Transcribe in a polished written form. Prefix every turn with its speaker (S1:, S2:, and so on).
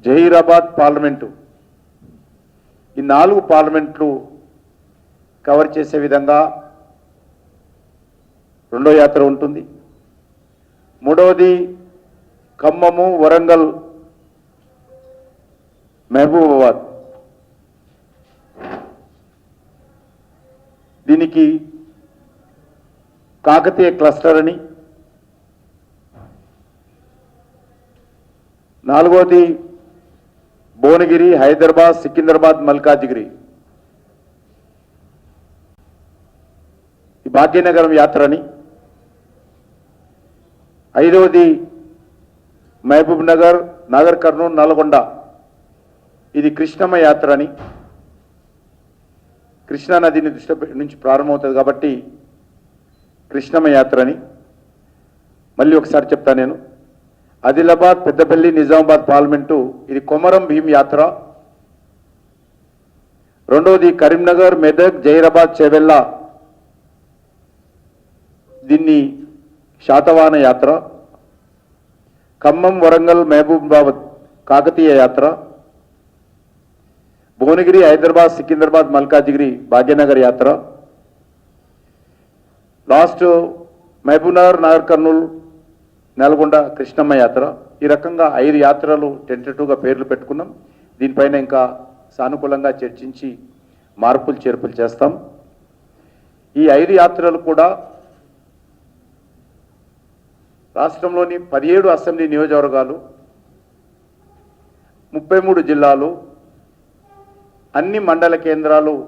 S1: Zaheerabad parliament ఈ 4 పార్లమెంట్లు cover చేసే విధంగా రెండో యాత్ర ఉంటుంది. మూడవది ఖమ్మము, వరంగల్, మహబూబాబాద్. దీనికి కాకతీయ క్లస్టర్ అని. నాలుగవది భువనగిరి, హైదరాబాద్, సికింద్రాబాద్, మల్కాజిగిరి. ఈ భాగ్యనగరం యాత్రని. ఐదవది మహబూబ్ నగర్, నాగర్ కర్నూలు, నల్గొండ. ఇది కృష్ణమ్మ యాత్ర అని. కృష్ణా నదిని దృష్టి నుంచి ప్రారంభమవుతుంది కాబట్టి కృష్ణమ్మ యాత్ర అని. మళ్ళీ ఒకసారి చెప్తాను నేను. ఆదిలాబాద్, పెద్దపల్లి, నిజామాబాద్ పార్లమెంటు ఇది కొమరం భీం యాత్ర. రెండవది కరీంనగర్, మెదక్, జహీరాబాద్, చేవెళ్ళ. దీన్ని శాతవాహన యాత్ర. ఖమ్మం, వరంగల్, మహబూబాబాద్ కాకతీయ యాత్ర. భువనగిరి, హైదరాబాద్, సికింద్రాబాద్, మల్కాజిగిరి భాగ్యనగర్ యాత్ర. లాస్ట్ మహబూబ్నగర్, నాగర్ కర్నూలు, నల్గొండ కృష్ణమ్మ యాత్ర. ఈ రకంగా 5 యాత్రలు టెంటేటివ్గా పేర్లు పెట్టుకున్నాం. దీనిపైన ఇంకా సానుకూలంగా చర్చించి మార్పులు చేర్పులు చేస్తాం. ఈ 5 యాత్రలు కూడా రాష్ట్రంలోని 17 అసెంబ్లీ నియోజకవర్గాలు, 33 జిల్లాలు, అన్ని మండల కేంద్రాలు